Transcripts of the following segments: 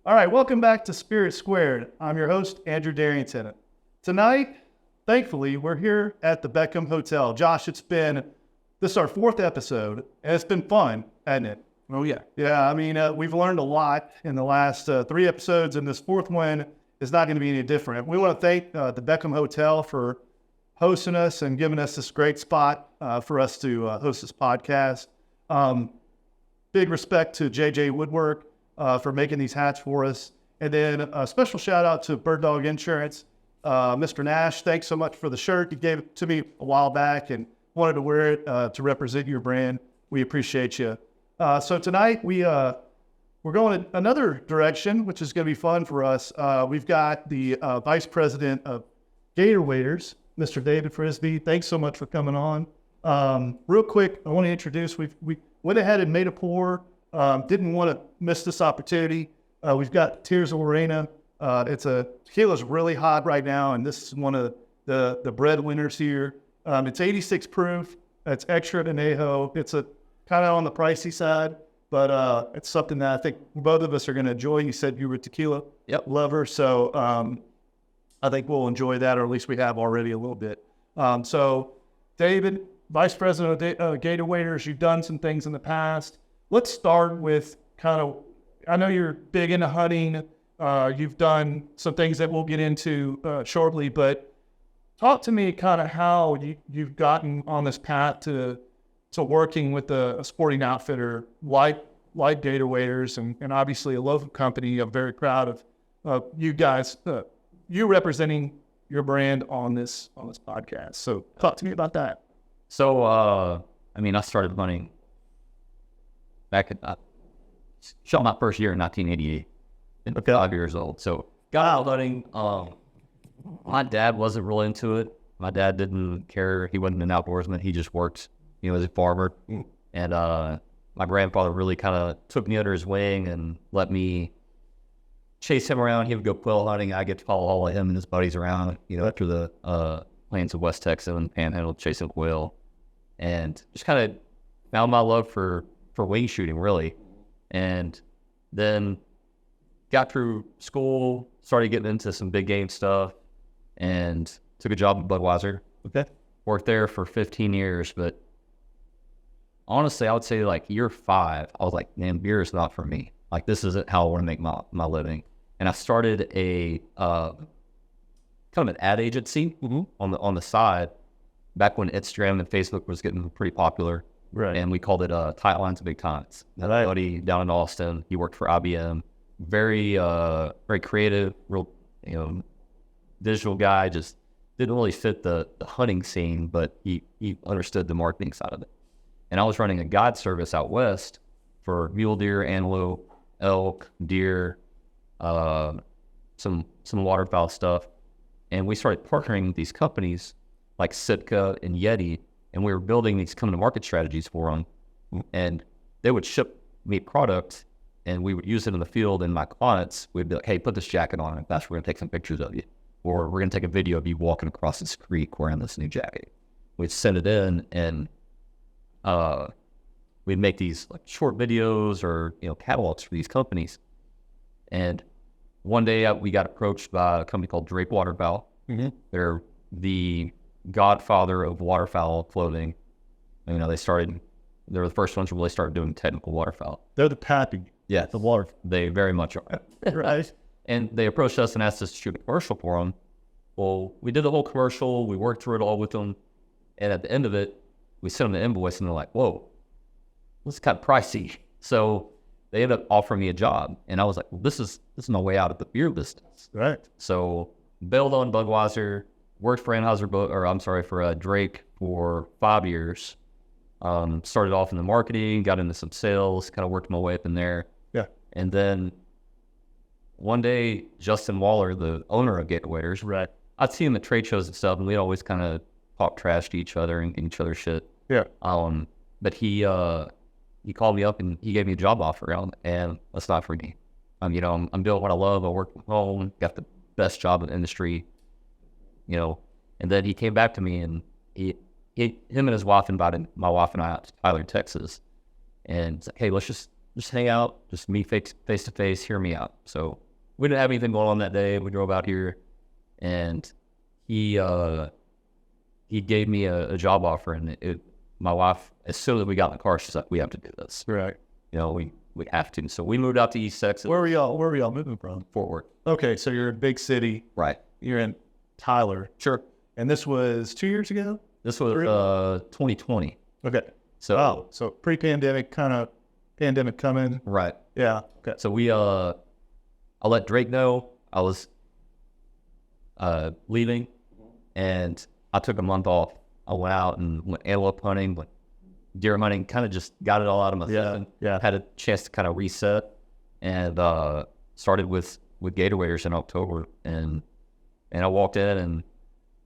All right, welcome back to Spirit Squared. I'm your host, Andrew Darrington. Tonight, thankfully, we're here at the Beckham Hotel. Josh, this is our 4th episode, and it's been fun, hasn't it? Oh, yeah. Yeah, I mean, we've learned a lot in the last 3 episodes, and this 4th one is not going to be any different. We want to thank the Beckham Hotel for hosting us and giving us this great spot for us to host this podcast. Big respect to JJ Woodwork for making these hats for us. And then a special shout out to Bird Dog Insurance. Mr. Nash, thanks so much for the shirt. You gave it to me a while back and wanted to wear it to represent your brand. We appreciate you. So tonight we're going in another direction, which is going to be fun for us. We've got the Vice President of Gator Waiters, Mr. David Frisbie. Thanks so much for coming on. Real quick, I want to introduce, we went ahead and made a pour. Didn't want to miss this opportunity. We've got Tears of Lorena. Tequila's really hot right now, and this is one of the breadwinners here. It's 86 proof. It's extra añejo. It's a kind of on the pricey side, but it's something that I think both of us are going to enjoy. You said you were a tequila lover, so I think we'll enjoy that, or at least we have already a little bit. So, David, Vice President of Gator Waiters, you've done some things in the past. Let's start with I know you're big into hunting. You've done some things that we'll get into shortly, but talk to me kind of how you've gotten on this path to working with a sporting outfitter like Gator Waiters and obviously a local company. I'm very proud of you guys, you representing your brand on this podcast. So talk to me about that. So, I started hunting back at, shot my first year in 1988, 5 years old. So got out hunting. My dad wasn't real into it. My dad didn't care. He wasn't an outdoorsman. He just worked, as a farmer. And my grandfather really kind of took me under his wing and let me chase him around. He would go quail hunting. I get to follow all of him and his buddies around, after the plains of West Texas and Panhandle chasing quail. And just kind of found my love for wing shooting, really. And then got through school, started getting into some big game stuff, and took a job at Budweiser. Okay. Worked there for 15 years, but honestly, I would say year 5, I was like, man, beer is not for me. This isn't how I want to make my living. And I started a kind of an ad agency on the side back when Instagram and Facebook was getting pretty popular. Right. And we called it Tight Lines, Big Times. Right. Buddy down in Austin, he worked for IBM. Very very creative, real visual guy. Just didn't really fit the hunting scene, but he understood the marketing side of it. And I was running a guide service out west for mule deer, antelope, elk, deer, some waterfowl stuff. And we started partnering with these companies like Sitka and Yeti, and we were building these come-to-market strategies for them. And they would ship me product, and we would use it in the field, and my clients would be like, hey, put this jacket on, and that's we're going to take some pictures of you. Or we're going to take a video of you walking across this creek wearing this new jacket. We'd send it in, and we'd make these short videos or catalogs for these companies. And one day we got approached by a company called Drake Waterfowl. Mm-hmm. They're the godfather of waterfowl clothing. They were the first ones to really start doing technical waterfowl. They're the pappy. Yeah, the water. They very much are. Right. And they approached us and asked us to shoot a commercial for them. Well, we did the whole commercial. We worked through it all with them. And at the end of it, we sent them the invoice, and they're like, whoa, this is kind of pricey. So they ended up offering me a job. And I was like, well, this is my way out of the beer business. Right. So bailed on Budweiser, worked for for Drake for 5 years. Started off in the marketing, got into some sales, kind of worked my way up in there. Yeah. And then one day, Justin Waller, the owner of Gator Waiters, right, I'd see him at trade shows and stuff, and we'd always kind of talk trash to each other and get each other shit. Yeah. But he called me up and he gave me a job offer, and that's not for me. I'm doing what I love. I work from home, got the best job in the industry, And then he came back to me, and him and his wife invited my wife and I out to Tyler, Texas, and said, hey, let's just hang out, just meet face to face, hear me out. So we didn't have anything going on that day. We drove out here, and he gave me a job offer, and my wife, as soon as we got in the car, she's like, "We have to do this. Right. We have to." So we moved out to East Texas. Where were y'all moving from? Fort Worth. Okay, so you're in a big city. Right. You're in Tyler. Sure. And this was 2 years ago? This was 2020. Okay. So So pre-pandemic, kind of pandemic coming. right. Yeah. Okay. So I let Drake know I was leaving, and I took a month off. I went out and went antelope hunting, went deer hunting, kind of just got it all out of my system. Yeah. Had a chance to kind of reset, and started with Gator waders in October, and I walked in and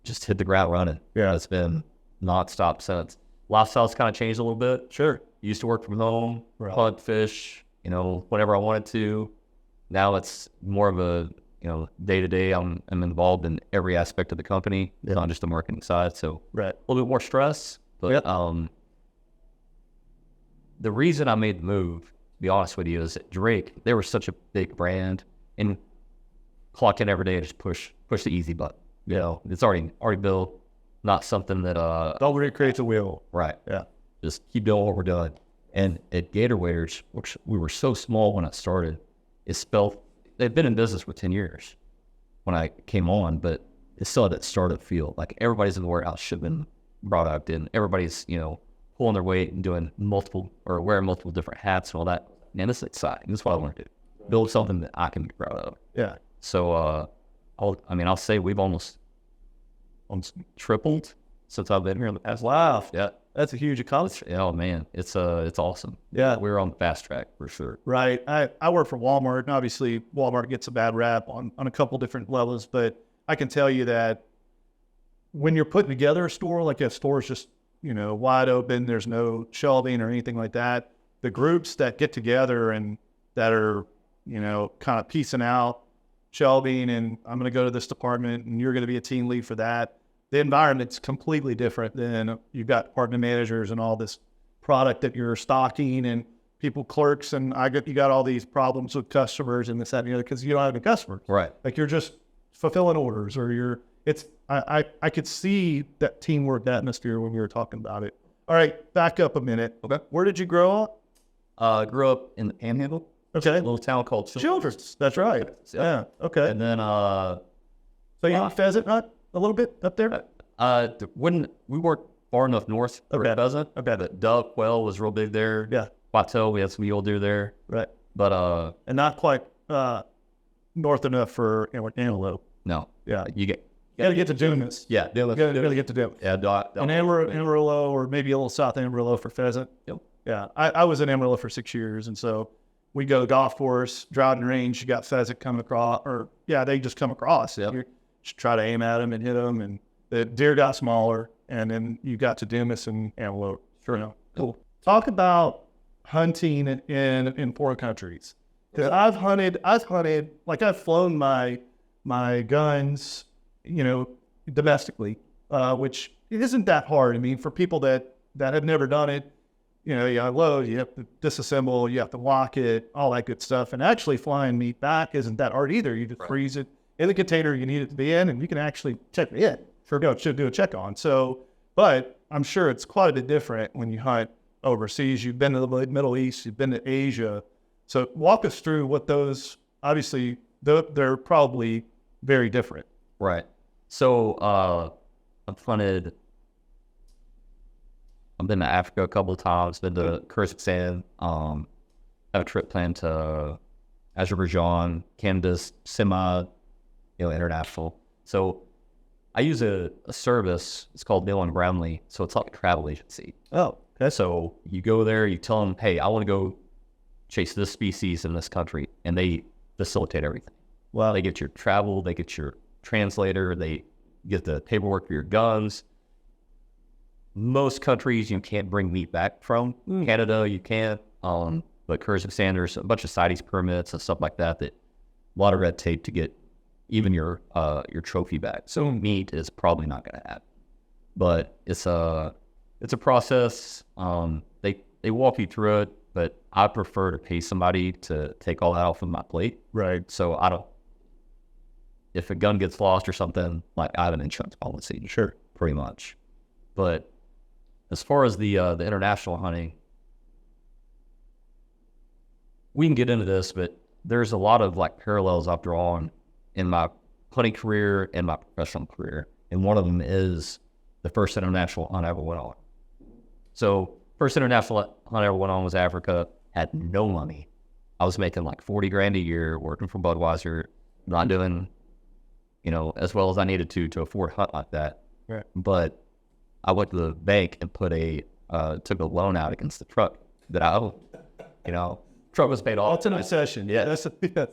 just hit the ground running. Yeah. It's been nonstop since. Lifestyle's kind of changed a little bit. Sure. Used to work from home, Right. hunt, fish, whenever I wanted to. Now it's more of a, day to day. I'm involved in every aspect of the company, not just the marketing side. So Right. a little bit more stress. But the reason I made the move, to be honest with you, is that Drake, they were such a big brand, and clock in every day and just push the easy button. It's already built, not something that Don't recreate the wheel. right. Yeah. Just keep doing what we're doing. And at Gator Waders, which we were so small when I started, they've been in business for 10 years when I came on, but it still had that startup feel. Like everybody's in the warehouse shipping product, and everybody's, pulling their weight and doing wearing multiple different hats and all that. Man, this is exciting. This is what I want to do. Build something that I can be proud of. Yeah. So, I'll say we've almost tripled since I've been here in the past. Wow. Yeah. That's a huge accomplishment. Oh man, it's awesome. Yeah. We're on the fast track for sure. Right. I work for Walmart, and obviously Walmart gets a bad rap on a couple different levels, but I can tell you that when you're putting together a store, like a store's just, wide open, there's no shelving or anything like that, the groups that get together and that are, kind of piecing out shelving, and I'm going to go to this department and you're going to be a team lead for that. The environment's completely different than you've got department managers and all this product that you're stocking and people, clerks, and you got all these problems with customers and this, that, and the other because you don't have any customers. Right. Like you're just fulfilling orders, or I could see that teamwork atmosphere when we were talking about it. All right, back up a minute. Okay. Where did you grow up? Grew up in the Panhandle, Okay. a little town called Children's. That's right. Yeah. Okay. And then So you have pheasant hunt a little bit up there? when we weren't far enough north for pheasant. Okay. But dove, quail was real big there. Yeah. Plateau, we had some mule deer there. Right. But And not quite north enough for antelope. no. Yeah. You gotta get to Dumas. Yeah. Gotta get to Dumas. Yeah. And Amarillo, or maybe a little south Amarillo for pheasant. Yep. Yeah. I was in Amarillo for 6 years, and so we go golf course, driving range, you got pheasant come across, they just come across. Yep. You just try to aim at them and hit them, and the deer got smaller, and then you got to Dumas and antelope. Sure. Cool. Talk about hunting in foreign countries. Because I've hunted, like I've flown my guns, domestically, which isn't that hard. I mean, for people that have never done it, you load, you have to disassemble, you have to lock it, all that good stuff. And actually flying meat back isn't that hard either. You just freeze it in the container you need it to be in, and you can actually check it in. Should do a check on. So, but I'm sure it's quite a bit different when you hunt overseas. You've been to the Middle East, you've been to Asia. So walk us through what those, obviously, they're probably very different. Right. So I've been to Africa a couple of times, been to Kyrgyzstan, have a trip planned to Azerbaijan, Canada's international. So I use a service, it's called Neil and Brownlee, so it's like a travel agency. Oh, okay. So you go there, you tell them, hey, I want to go chase this species in this country, and they facilitate everything. Wow. They get your travel, they get your translator, they get the paperwork for your guns. Most countries you can't bring meat back from. Canada you can, but Kyrgyzstan, there's a bunch of CITES permits and stuff like that a lot of red tape to get even your trophy back. So meat is probably not going to happen, but it's a process. They walk you through it. but I prefer to pay somebody to take all that off of my plate. Right. So I don't, if a gun gets lost or something, like I have an insurance policy. Sure. Pretty much. But as far as the international hunting, we can get into this, but there's a lot of like parallels I've drawn in my hunting career and my professional career. And one of them is the first international hunt I ever went on. So first international hunt I ever went on was Africa, had no money. I was making like 40 grand a year working for Budweiser, not doing, as well as I needed to afford a hunt like that. Right. But I went to the bank and took a loan out against the truck that I owned. Truck was paid off. That's an obsession. Yeah. Yes.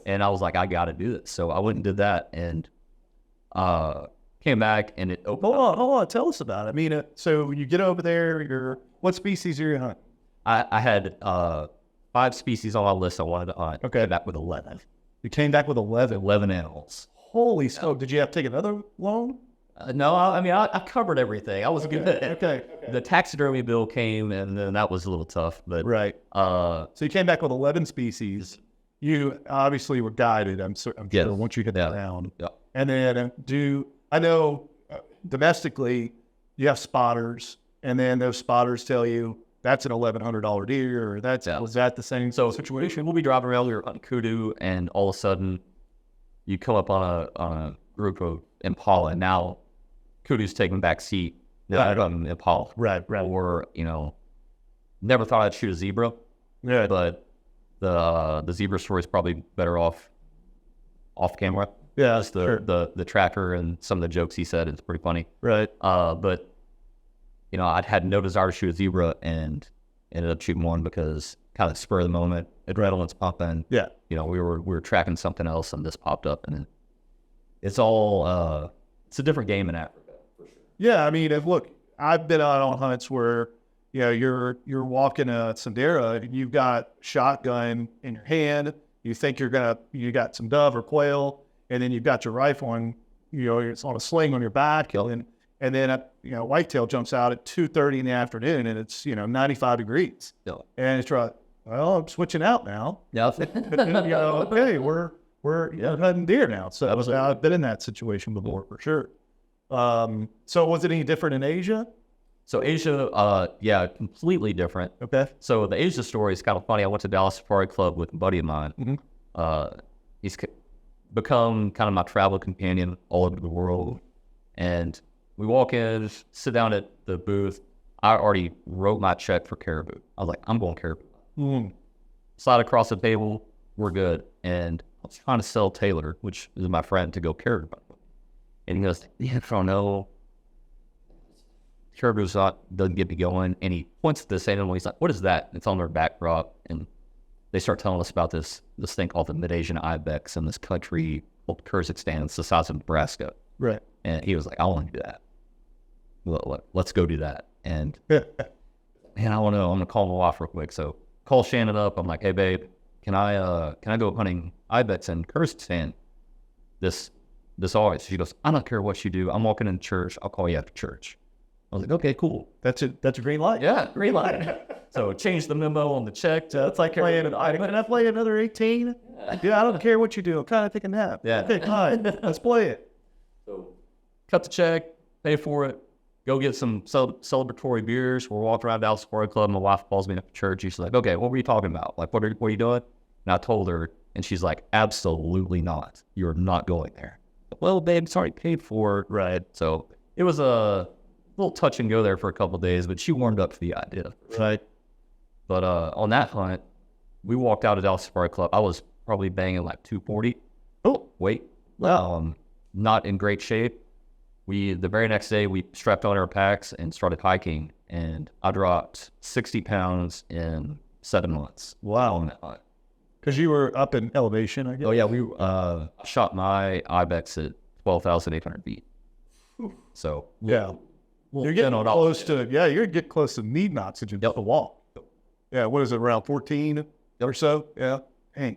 And I was like, I got to do this. So I went and did that and came back and it opened up. Hold on. Tell us about it. I mean, so you get over there, what species are you hunting? I had 5 species on my list I wanted to hunt. Okay. Came back with 11. You came back with 11. 11 animals. Holy smoke. Did you have to take another loan? No, I covered everything. I was good. Okay. The taxidermy bill came, and then that was a little tough. But Right. So you came back with 11 species. You obviously were guided, I'm sure, Yes. once you hit the Yeah. ground. Yeah. And then I know domestically you have spotters, and then those spotters tell you that's an $1,100 deer, or was that the same situation? We'll be driving around, we were hunting kudu, and all of a sudden you come up on a group of impala. Now kudu's taking back seat. Right. Impala. Right. Or, never thought I'd shoot a zebra. Yeah. But the zebra story is probably better off camera. Yeah. Just the tracker and some of the jokes he said, it's pretty funny. Right. But I'd had no desire to shoot a zebra and ended up shooting one because kind of spur of the moment, adrenaline's pumping. Yeah. We were tracking something else and this popped up, and it's all it's a different game in Africa for sure. Yeah, I mean, look, I've been out on hunts where you're walking a Sendera and you've got shotgun in your hand. You think you got some dove or quail, and then you've got your rifle and it's on a sling on your back, and then whitetail jumps out at 2:30 in the afternoon and it's 95 degrees, and it's right. Well, I'm switching out now. Yeah. Okay, we're hunting deer now. So I've been in that situation before for sure. So was it any different in Asia? So Asia, completely different. Okay. So the Asia story is kind of funny. I went to Dallas Safari Club with a buddy of mine. Mm-hmm. He's become kind of my travel companion all over the world. And we walk in, sit down at the booth. I already wrote my check for caribou. I was like, I'm going caribou. Slide across the table, we're good. And I was trying to sell Taylor, which is my friend, to go caribou. And he goes, yeah, I don't know. Caribou's doesn't get me going. And he points at this animal. He's like, what is that? It's on their backdrop. And they start telling us about this thing called the Mid-Asian Ibex in this country called Kyrgyzstan. It's the size of Nebraska. Right. And he was like, I want to do that. Well, let's go do that. And man, I don't know. I'm going to call my wife real quick. So call Shannon up. I'm like, hey, babe, can I go hunting Ibex in Kyrgyzstan this August? She goes, I don't care what you do. I'm walking in church. I'll call you after church. I was like, okay, cool. That's a green light. Yeah, green light. So change the memo on the check. It's like playing. Can I play another 18? Yeah, I don't care what you do. I'm kind of taking a nap. Yeah. Okay, fine. Let's play it. So cut the check, pay for it, go get some celebratory beers. We're walking around Dallas Safari Club. My wife calls me after church. She's like, okay, what were you talking about? Like, what are you doing? And I told her, and she's like, absolutely not. You're not going there. Well, babe, it's already paid for. Right. So it was a little touch and go there for a couple of days, but she warmed up to the idea. Right. But on that hunt, we walked out of Dallas Safari Club. I was probably banging like 240. Oh, weight. Wow. Not in great shape. The very next day, we strapped on our packs and started hiking, and I dropped 60 pounds in 7 months. Wow. On that hunt. Because you were up in elevation, I guess. Oh yeah, we shot my Ibex at 12,800 feet. So yeah, you're getting close to you're getting close to knee oxygen to walk. Yeah, what is it, around 14 or so? Yeah. Dang.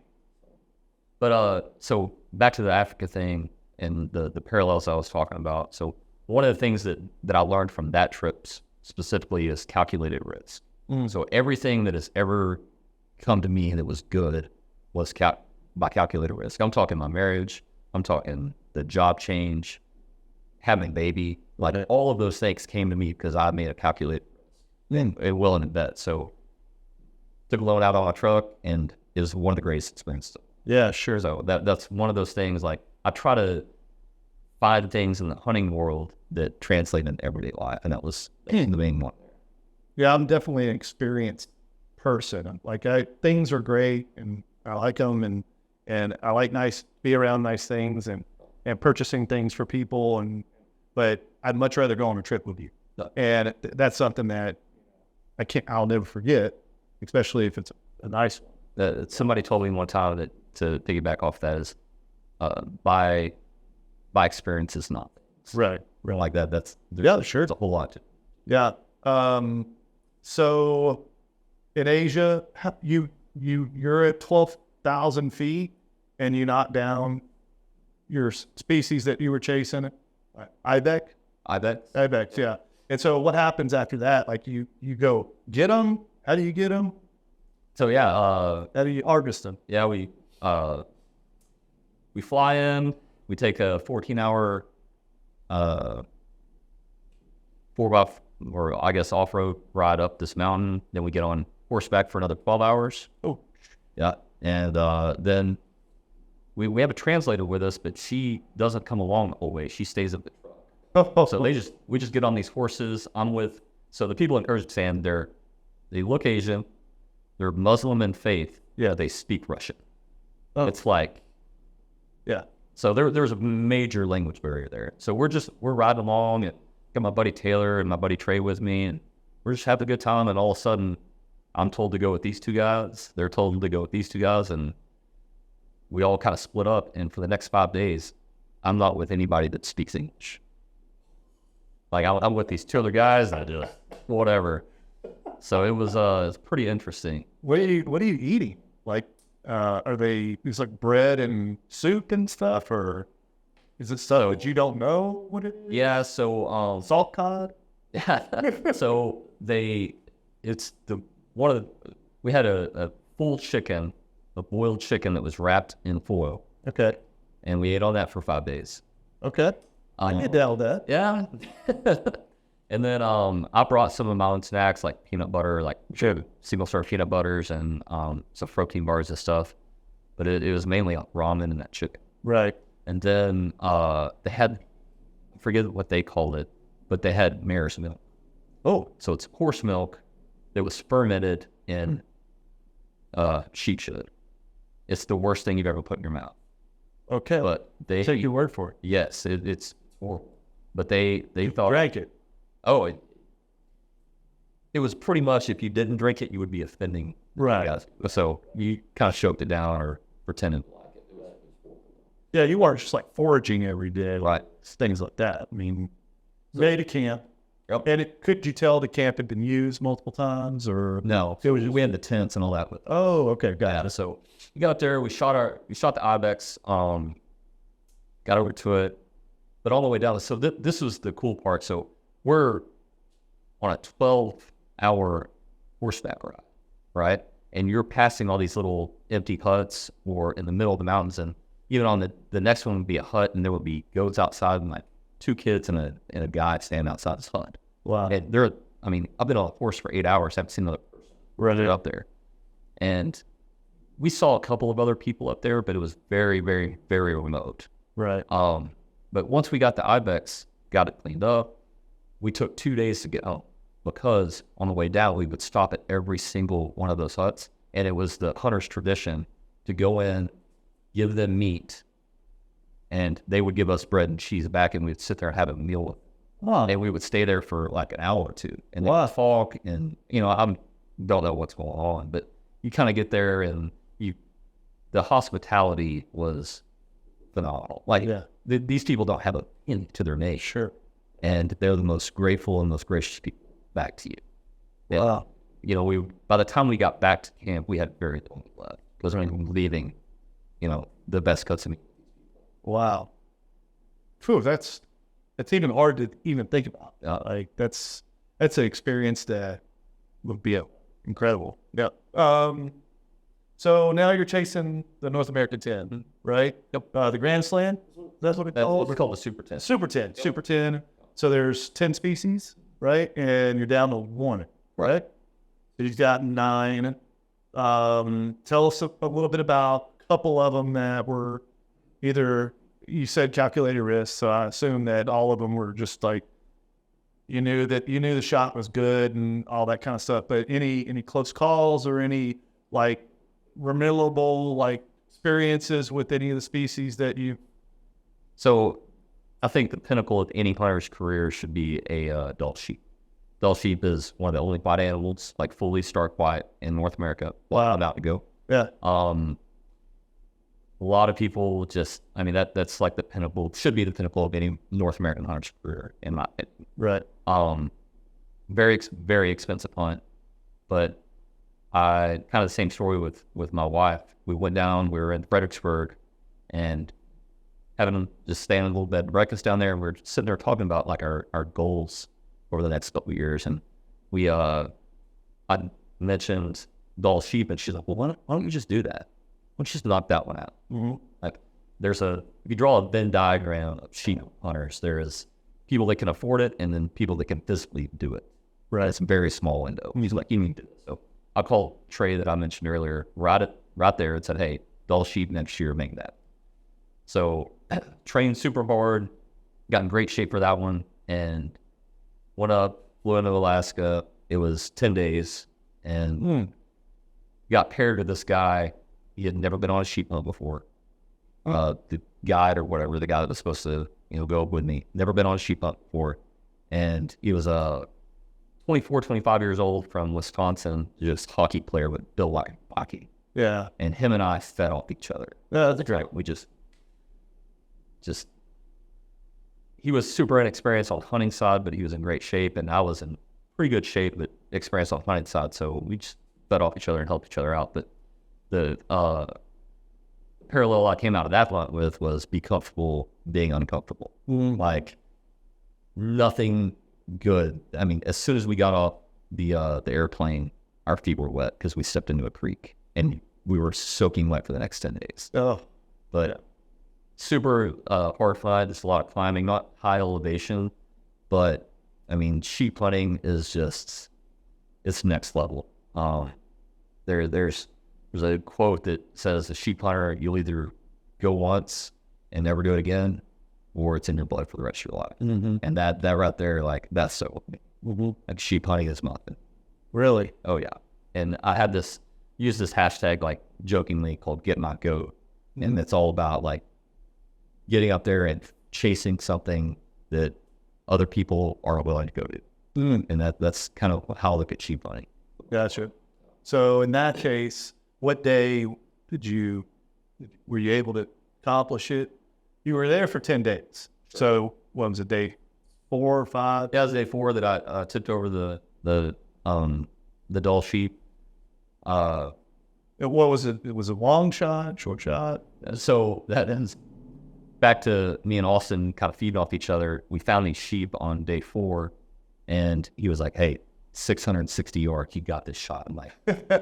But so back to the Africa thing and the parallels I was talking about. So one of the things that I learned from that trip specifically is calculated risk. So everything that has ever come to me that was good was my calculated risk. I'm talking my marriage. I'm talking the job change, having a baby. Like all of those things came to me because I made a calculated risk and willing to bet. So took a loan out on my truck, and it was one of the greatest experiences. Yeah, sure. So that's one of those things. Like I try to find things in the hunting world that translate into everyday life, and that was the main one. Yeah, I'm definitely an experienced person. Like things are great, and I like them, and I like be around nice things, and purchasing things for people, but I'd much rather go on a trip with you, and that's something that I'll never forget, especially if it's a nice one. Somebody told me one time that, to piggyback off that, is by experience is not right like that. Sure, it's a whole lot. Yeah. So in Asia, you're at 12,000 feet, and you knock down your species that you were chasing, ibex. Ibex, yeah. And so what happens after that? Like you go get them. How do you get them? So yeah, how do you harvest them? Yeah, we fly in. We take a 14-hour off-road ride up this mountain. Then we get on horseback for another 12 hours. Oh, yeah. And then we have a translator with us, but she doesn't come along the whole way. She stays at the truck. So we just get on these horses. So the people in Kyrgyzstan, they look Asian. They're Muslim in faith. Yeah. They speak Russian. Oh. It's like, yeah. So there's a major language barrier there. So we're riding along, and got my buddy Taylor and my buddy Trey with me, and we're just having a good time. And all of a sudden, I'm told to go with these two guys. They're told to go with these two guys, and we all kind of split up. And for the next 5 days, I'm not with anybody that speaks English. Like I'm with these two other guys, and I do whatever. So it was pretty interesting. What are you eating? Like, it's like bread and soup and stuff, or is it stuff that you don't know what it is? Yeah, so salt cod. Yeah. So we had a full chicken, a boiled chicken that was wrapped in foil. Okay. And we ate on that for 5 days. Okay. I can down that. Yeah. And then I brought some of my own snacks, like peanut butter, like single serve peanut butters, and some protein bars and stuff. But it was mainly ramen and that chicken. Right. And then they had, I forget what they called it, but they had mare's milk. Oh. So it's horse milk that was fermented in sheep shit. It's the worst thing you've ever put in your mouth. Okay. But they take your word for it. Yes, it's horrible. But they thought, drank it. Oh, it was pretty much, if you didn't drink it, you would be offending. Right. Guys. So you kind of choked it down or pretended like it. Yeah, you weren't just like foraging every day, right? Things like that. I mean, made a camp. Yep. And could you tell the camp had been used multiple times, or no? It was just, we had the tents and all that with us. Oh, okay, got it. So we got there, we shot the ibex, got over to it, but all the way down. So this was the cool part. So we're on a 12-hour horseback ride, right? And you're passing all these little empty huts, or in the middle of the mountains, and even on the next one would be a hut, and there would be goats outside, and like 2 kids and a guy standing outside this hut. Wow. And I've been on a horse for 8 hours, haven't seen another person right up there. And we saw a couple of other people up there, but it was very, very, very remote. Right. But once we got the ibex, got it cleaned up, we took 2 days to get home, because on the way down, we would stop at every single one of those huts. And it was the hunter's tradition to go in, give them meat, and they would give us bread and cheese back, and we'd sit there and have a meal with them. Wow. And we would stay there for like an hour or two, and then talk, and I don't know what's going on, but you kind of get there, and the hospitality was phenomenal. Like, these people don't have a hint to their name. Sure. And they're the most grateful and most gracious people back to you. Wow. By the time we got back to camp, we had very little left, because we were leaving, the best cuts of meat. Wow. Phew, that's even hard to even think about. Like that's an experience that would be incredible. Yeah. So now you're chasing the North American 10, right? Yep. The Grand Slam, that's what That's what we call the Super 10. Super 10. Super 10. So there's 10 species, right? And you're down to one, right? So you've got 9. Tell us a little bit about a couple of them that were either, you said calculated risk, so I assume that all of them were just like, you knew the shot was good and all that kind of stuff. But any close calls or any like memorable like experiences with any of the species that you? So I think the pinnacle of any hunter's career should be a adult sheep. Adult sheep is one of the only white animals, like fully stark white in North America. Wow. About to go. Yeah. A lot of people just, I mean, that's like the pinnacle, should be the pinnacle of any North American hunter's career, in my opinion. Right. Very expensive hunt, but kind of the same story with my wife. We went down, we were in Fredericksburg, and having just staying a little bed, breakfast down there, and we are sitting there talking about like our goals over the next couple of years, and I mentioned doll sheep, and she's like, well, why don't you just do that? Why don't you just knock that one out? Mm-hmm. Like, if you draw a Venn diagram of sheep hunters, there is people that can afford it, and then people that can physically do it. Right. It's a very small window. He's like, you need to do this. So I called Trey that I mentioned earlier right there and said, hey, doll sheep next year, make that. So trained super hard, got in great shape for that one, and went up, flew into Alaska. It was 10 days, and got paired with this guy. He had never been on a sheep hunt before. The guide or whatever, the guy that was supposed to, go with me, never been on a sheep hunt before. And he was 24, 25 years old from Wisconsin, just hockey player with Bill like hockey. Yeah. And him and I fed off each other. Yeah, that's right. We just he was super inexperienced on the hunting side, but he was in great shape, and I was in pretty good shape, but experienced on the hunting side. So we just fed off each other and helped each other out. But the parallel I came out of that hunt with was be comfortable being uncomfortable. Like nothing good. I mean, as soon as we got off the airplane, our feet were wet because we stepped into a creek, and we were soaking wet for the next 10 days. Oh, but super horrified. It's a lot of climbing, not high elevation, but I mean, sheep hunting is just, it's next level. There's a quote that says, a sheep hunter, you'll either go once and never do it again, or it's in your blood for the rest of your life. Mm-hmm. And that right there, like, that's so, like, sheep hunting is nothing. Really? Oh yeah. And I had use this hashtag, like, jokingly called Get My Goat. And it's all about, like, getting up there and chasing something that other people are willing to go to. And that's kind of how I look at sheep hunting. Gotcha. So in that case, what day were you able to accomplish it? You were there for 10 days. Sure. So what was it, day 4 or 5? Yeah, it was day 4 that I tipped over the doll sheep. What was it? It was a long shot, short shot. So that ends back to me and Austin kind of feeding off each other. We found these sheep on day 4, and he was like, hey, 660 yards, you got this shot. I'm like,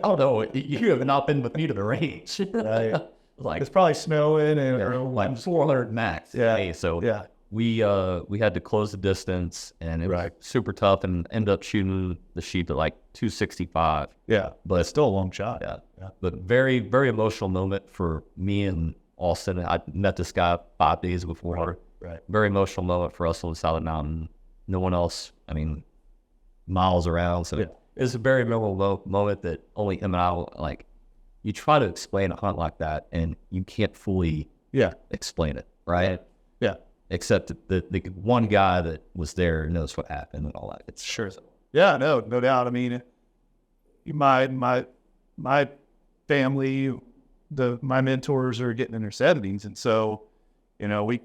oh no, you have not been with me to the range. Right. Like, it's probably snowing and like 400 max. Yeah. Hey, so yeah, we had to close the distance, and it was super tough, and ended up shooting the sheep at like 265. Yeah, but it's still a long shot. Yeah. But very, very emotional moment for me and Austin. I met this guy 5 days before. Right. Very emotional moment for us on the side of the mountain. No one else, I mean, miles around. So it's a very memorable moment that only him and I will, like, you try to explain a hunt like that, and you can't fully explain it, right? Yeah. Except the one guy that was there knows what happened and all that. It's sure. Yeah, no doubt. I mean, my family, my mentors are getting in their 70s, and so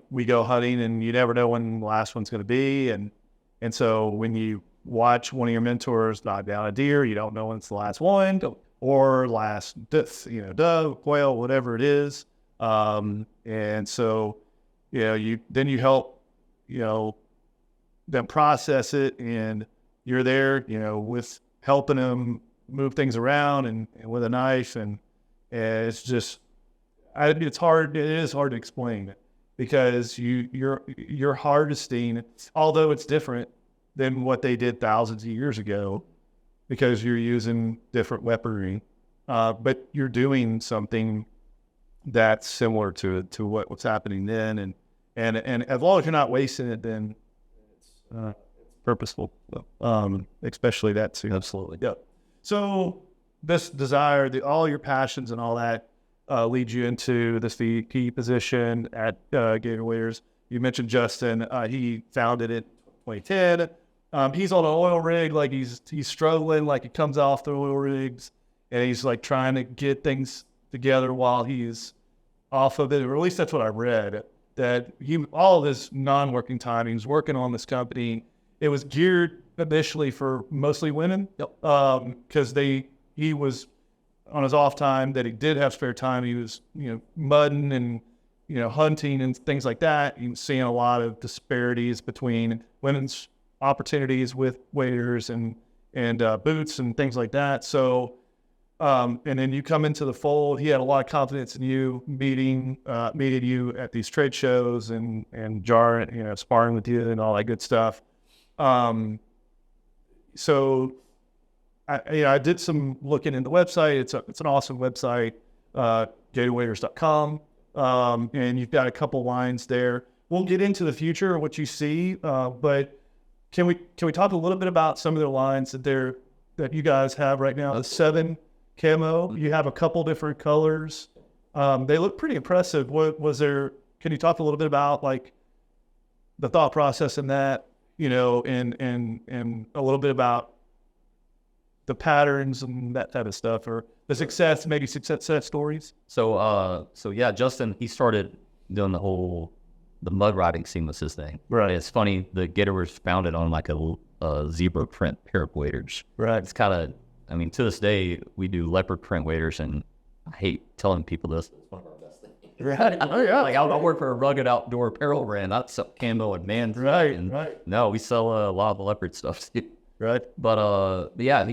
we go hunting, and you never know when the last one's going to be, and so when you watch one of your mentors knock down a deer, you don't know when it's the last one or last dove, quail, whatever it is, and so you help them process it, and you're there with helping them move things around and with a knife, and And it's just, it's hard. It is hard to explain because you're harvesting, although it's different than what they did thousands of years ago, because you're using different weaponry, but you're doing something that's similar to what's happening then, and as long as you're not wasting it, then it's purposeful. Especially that too. Absolutely. Yeah. So this desire, all your passions and all that, lead you into this VP position at Gator Waders. You mentioned Justin. He founded it in 2010. He's on an oil rig, like he's struggling, like he comes off the oil rigs, and he's like trying to get things together while he's off of it. Or at least that's what I read. That all of his non-working time, he was working on this company. It was geared initially for mostly women. Yep. Because he was on his off time that he did have spare time. He was mudding and hunting and things like that. He was seeing a lot of disparities between women's opportunities with waders and boots and things like that. So, and then you come into the fold. He had a lot of confidence in you, meeting you at these trade shows and sparring with you and all that good stuff. So I did some looking in the website. It's an awesome website, gatorwaders.com. And you've got a couple lines there. We'll get into the future, what you see, but can we talk a little bit about some of the lines that you guys have right now? The 7 camo. You have a couple different colors. They look pretty impressive. Can you talk a little bit about like the thought process in that, and a little bit about the patterns and that type of stuff, or the success stories? So yeah, Justin, he started doing the mud riding scene was his thing. Right. And it's funny, the Gator was founded on like a zebra print pair of waders. Right. It's kind of, to this day, we do leopard print waders, and I hate telling people this. It's one of our best things. Right. Oh, yeah. Like, I work for a rugged outdoor apparel brand. I sell camo and man. Right. And right. No, we sell a lot of the leopard stuff too. Right. But yeah,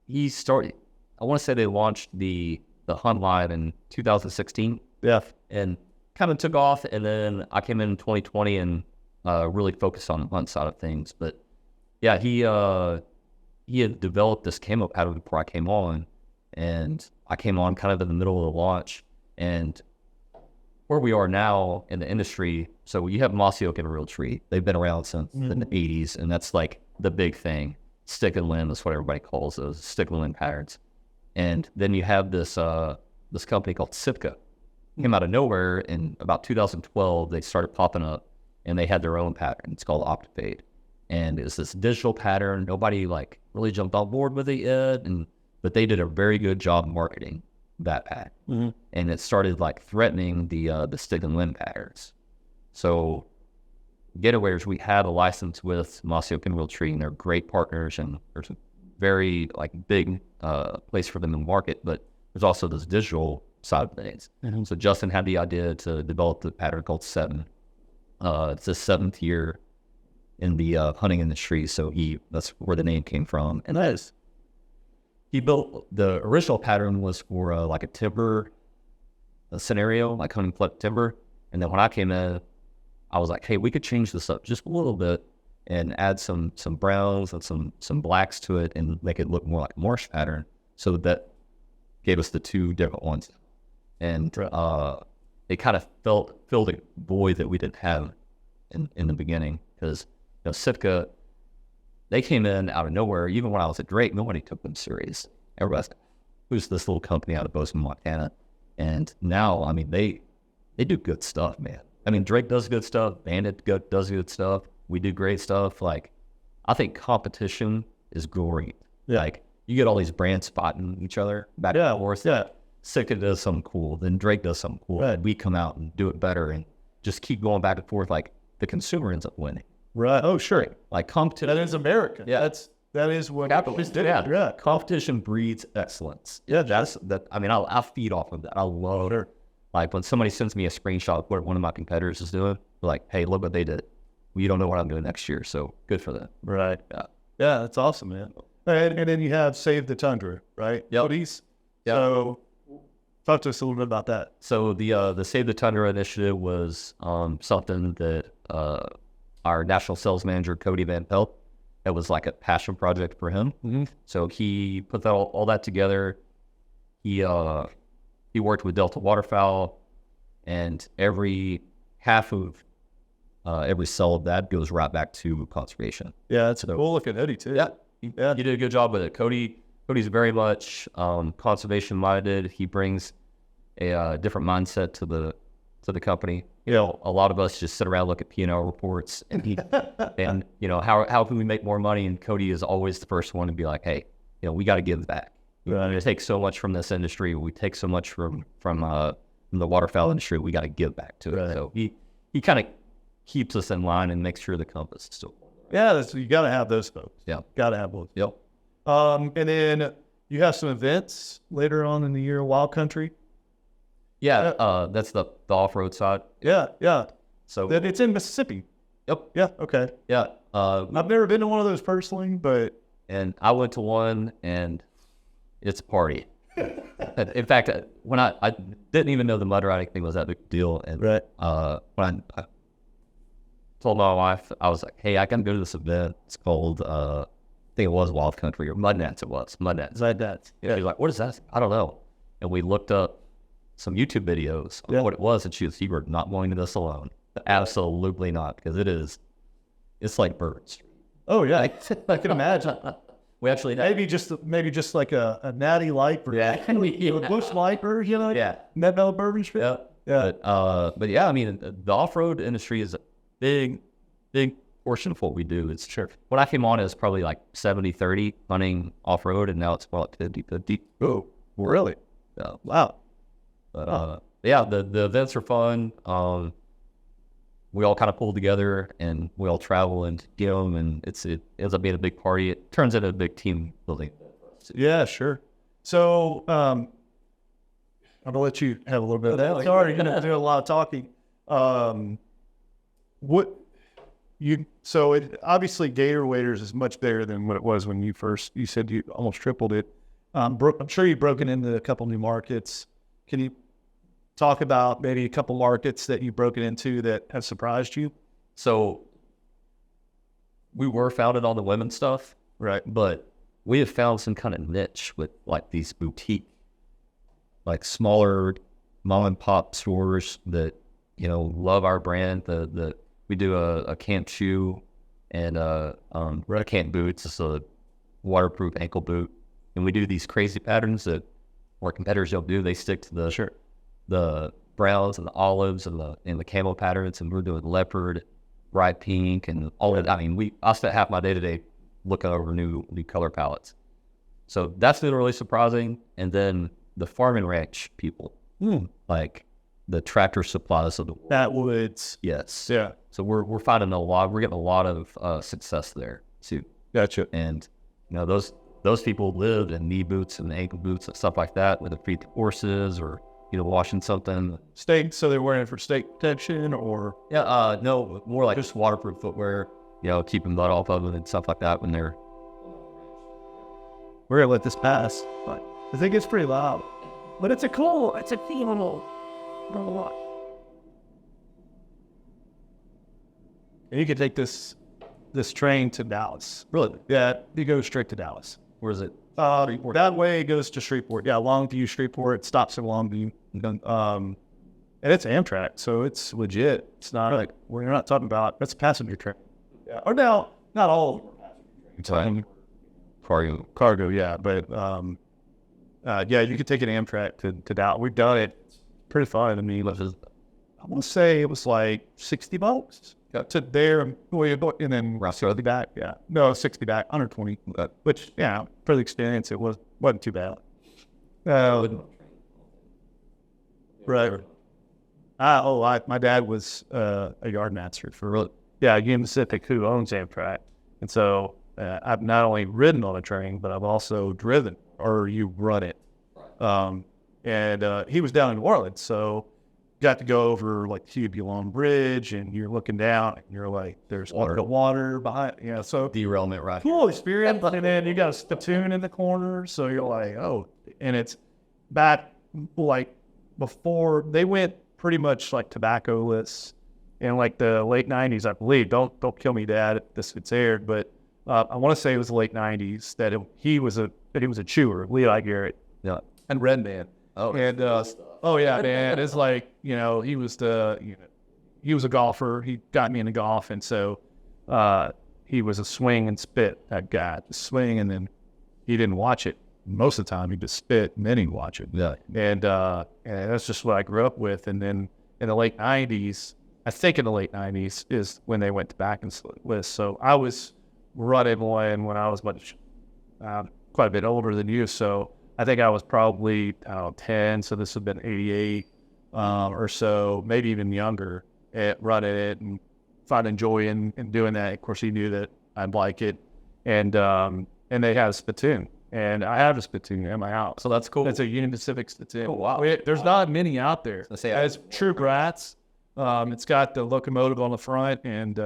he started, I want to say they launched the hunt line in 2016. Yeah. And kind of took off, and then I came in 2020 and really focused on the hunt side of things. But yeah, he had developed this camo pattern before I came on, and I came on kind of in the middle of the launch. And where we are now in the industry, so you have mossy oak and real tree. They've been around since the 80s, and that's like the big thing. Stick and limb is what everybody calls those, stick and limb patterns. And then you have this company called Sitka. Came out of nowhere in about 2012. They started popping up, and they had their own pattern. It's called Optifade, and it's this digital pattern. Nobody like really jumped on board with it yet, but they did a very good job marketing that pattern, and it started like threatening the stick and limb patterns. So Getawares, we had a license with Mossy Oak and Real Tree, and they're great partners, and there's a very like big place for them in the market. But there's also this digital side of things. So Justin had the idea to develop the pattern called 7. It's his 7th year in the hunting industry, so that's where the name came from. And he built the original pattern was for like a timber scenario, like hunting flat timber. And then when I came in, I was like, hey, we could change this up just a little bit and add some browns and some blacks to it and make it look more like a marsh pattern. So that gave us the 2 different ones. And it kind of filled a void that we didn't have in the beginning, because Sitka, they came in out of nowhere. Even when I was at Drake, nobody took them serious. Everybody's like, who's this little company out of Bozeman, Montana? And now, they do good stuff, man. Drake does good stuff. Bandit does good stuff. We do great stuff. Like, I think competition is great. Yeah. Like, you get all these brands spotting each other back and forth. Yeah. Sitka does something cool, then Drake does something cool. Right. We come out and do it better and just keep going back and forth. Like, the consumer ends up winning. Right. Oh, sure. Like competition. That is America. Yeah. That is what capitalism did. Yeah. Competition breeds excellence. Yeah. I feed off of that. I love it. Like, when somebody sends me a screenshot of what one of my competitors is doing, they're like, hey, look what they did. Well, you don't know what I'm doing next year, so good for them. Right. Yeah. Yeah, that's awesome, man. And then you have Save the Tundra, right? Yep. Hoodies. Yep. So Talk to us a little bit about that. So the Save the Tundra initiative was something that our national sales manager Cody Van Pelt, it was like a passion project for him. Mm-hmm. So he put that all that together. He worked with Delta Waterfowl, and every half of every cell of that goes right back to conservation. Yeah, that's a cool looking hoodie too. Yeah, you did a good job with it. Cody's very much conservation minded. He brings a different mindset to the company. You know, a lot of us just sit around, look at P&L reports, and and you know, how can we make more money? And Cody is always the first one to be like, hey, you know, we got to give back. Right. We take so much from this industry. We take so much from the waterfowl industry. We got to give back to it. Right. So he kind of keeps us in line and makes sure the compass is still. Yeah, you got to have those folks. Yeah, got to have those. Yep. And then you have some events later on in the year, Wild Country. Yeah, that's the off-road side. Yeah. So That it's in Mississippi. Yep. Yeah. Okay. Yeah. I've never been to one of those personally, but And I went to one, and it's a party. In fact, when I didn't even know the mud riding thing was that big deal, and right. When I told my wife, I was like, "Hey, I can go to this event. It's called I think it was Wild Country or Mud Nats. It was Mud Nats. Yeah. She's like, "What is that? I don't know." And we looked up some YouTube videos of what it was, and she were not going to this alone. Absolutely not, because it's like birds. Oh yeah, I can imagine. We actually Maybe just like a natty light or a bush lifer, you know? Yeah. Meadow bourbon strip. Yeah. But yeah, I mean, the off-road industry is a big portion of what we do. It's sure. When I came on, it was probably like 70-30 hunting off-road, and now it's more like 50-50. Oh, really? Yeah. Wow. But yeah, the events are fun. We all kind of pull together and we all travel and get them, and it ends up being a big party. It turns into a big team building. Yeah, sure. So I'm gonna let you have a little bit of that. Sorry, you're gonna do a lot of talking. Obviously Gator Waders is much bigger than what it was when you said you almost tripled it. I'm sure you've broken into a couple new markets. Can you talk about maybe a couple markets that you've broken into that have surprised you? So we were founded on the women's stuff, right? But we have found some kind of niche with like these boutique, like smaller mom and pop stores that, you know, love our brand. We do a camp shoe and camp boots. It's a waterproof ankle boot, and we do these crazy patterns that our competitors don't do. They stick to the browns and the olives and the camel patterns, and we're doing leopard, bright pink, and all that. I mean, I spent half my day today looking over new color palettes. So that's been really surprising. And then the farm and ranch people, like the Tractor Supplies of the world. That Woods. Yes. Yeah. So we're finding we're getting a lot of success there too. Gotcha. And you know, those people lived in knee boots and ankle boots and stuff like that, whether feed the horses or, you know, washing something. Steak, so they're wearing it for steak protection or? Yeah, no, more like just waterproof footwear, you know, keeping mud off of them and stuff like that when they're... We're gonna let this pass, but I think it's pretty loud. But it's a cool. And you can take this train to Dallas. Really? Yeah, you go straight to Dallas. Where is it? That way it goes to Shreveport. Yeah, Longview, Shreveport. It stops at Longview. And it's Amtrak, so it's legit. It's not like we're not talking about that's a passenger train. Yeah. Or now, not all of them are passenger trains. Cargo, yeah. But yeah, you could take an Amtrak to Dallas. We've done it. It's pretty fun. I mean, I want to say it was like $60 to there, and then $60 back. Yeah, no, $60 back, 120. Which, yeah, for the experience, it wasn't too bad. Right. My dad was a yard master for Union Pacific, who owns Amtrak, and so I've not only ridden on a train, but I've also driven, or you run it. And he was down in New Orleans, so got to go over like the Huey Bridge, and you're looking down, and you're like, there's water behind, so derailment, right? Cool experience. And then you got a spittoon in the corner, so you're like, oh, and it's back like before they went pretty much like tobacco-less in like the late 90s, I believe. Don't kill me, Dad, if this gets aired, but I want to say it was the late 90s that he was a chewer, Levi Garrett. Yeah. And Redman. Oh, And oh yeah, man, it's like, he was he was a golfer. He got me into golf, and so he was a swing and spit, that guy. Just swing, and then he didn't watch it. Most of the time, he just spit, and then he'd watch it. Yeah. And that's just what I grew up with. And then in the late 90s, I think in the late 90s is when they went tobacco-less. So I was running one when I was quite a bit older than you. So I think I was probably, 10. So this would have been 88 or so, maybe even younger, at running it and finding joy in doing that. Of course, he knew that I'd like it. And they had a spittoon. And I have a spittoon at my house. So that's cool. It's a Union Pacific spittoon. Oh, wow. There's not many out there. It's true Gratz. It's got the locomotive on the front, and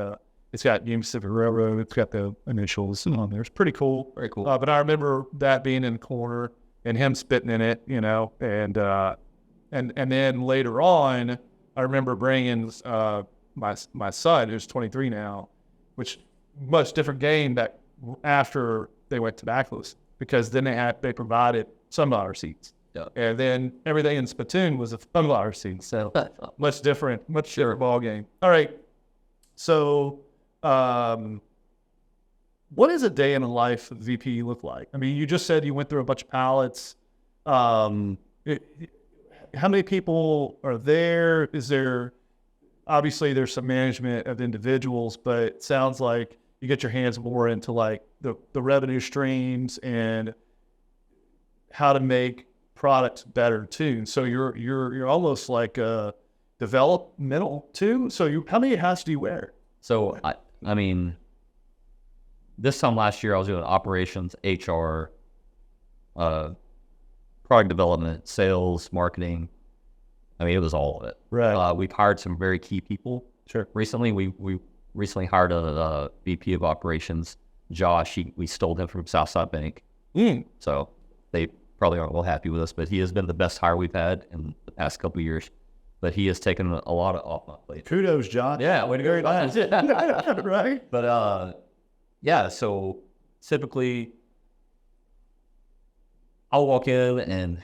it's got Union Pacific Railroad. It's got the initials on there. It's pretty cool. Very cool. But I remember that being in the corner and him spitting in it, and then later on, I remember bringing my son, who's 23 now, which much different game that after they went tobacco-less, because then they provided sunflower seeds. Yeah. And then everything in spittoon was a sunflower seed. So much different ball game. All right. So what does a day in the life of VP look like? I mean, you just said you went through a bunch of pallets. How many people are there? Obviously there's some management of individuals, but it sounds like you get your hands more into like the revenue streams and how to make products better too. So you're almost like developmental too. So how many hats do you wear? So I mean, this time last year I was doing operations, HR, product development, sales, marketing. I mean, it was all of it. Right. We've hired some very key people. Sure. Recently, we recently hired a VP of operations, Josh. We stole him from Southside Bank. So they probably aren't real happy with us, but he has been the best hire we've had in the past couple of years. But he has taken a lot off my plate. Kudos, John. Yeah, way to go. Right. But yeah, so typically I'll walk in and,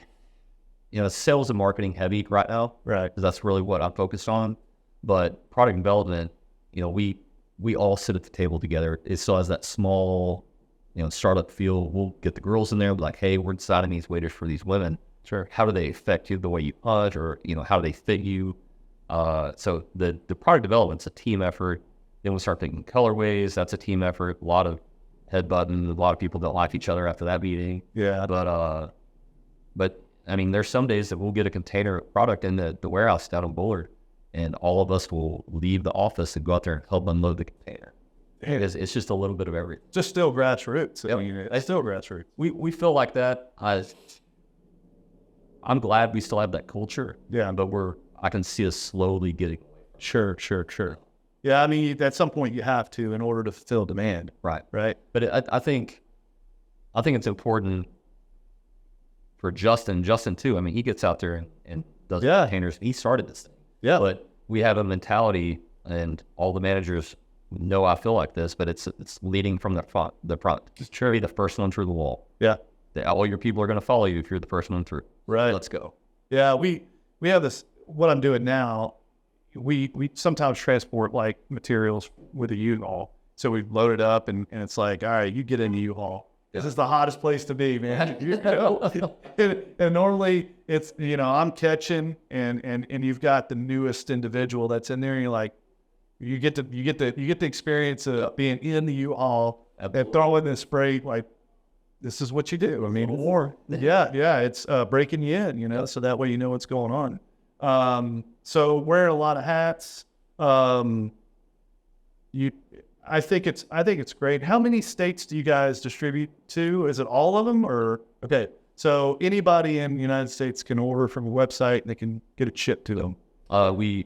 sales and marketing heavy right now. Right. Because that's really what I'm focused on. But product development, we all sit at the table together. It still has that small, startup feel. We'll get the girls in there, be like, hey, we're deciding these waiters for these women. Sure. How do they affect you the way you punch, or, how do they fit you? So the product development's a team effort. Then we start thinking colorways. That's a team effort. A lot of headbutting. A lot of people don't like each other after that meeting. Yeah. But I mean, there's some days that we'll get a container of product in the warehouse down in Bullard, and all of us will leave the office and go out there and help unload the container. It's just a little bit of everything. Just still grassroots. Yep. I mean, it's still grassroots. We feel like that. I'm glad we still have that culture. Yeah. But I can see us slowly getting away. Sure. Yeah, I mean, at some point you have to in order to fulfill demand. Right. But I think it's important for Justin too. I mean, he gets out there and does containers. He started this thing. Yeah. But we have a mentality, and all the managers know I feel like this, but it's leading from the front. Just be the first one through the wall. Yeah. All your people are going to follow you if you're the first one through. Right. Let's go. Yeah, we have this, what I'm doing now, we sometimes transport like materials with a U-Haul. So we load it up and it's like, all right, you get in the U-Haul. This is the hottest place to be, man. And normally it's, I'm catching and you've got the newest individual that's in there, and you're like, you get the experience of being in the U-Haul and throwing this spray, like, this is what you do. I mean, it's breaking you in, so that way you know what's going on. So wearing a lot of hats. I think it's great. How many states do you guys distribute to? Is it all of them, or okay? So anybody in the United States can order from a website and they can get it shipped to them. We're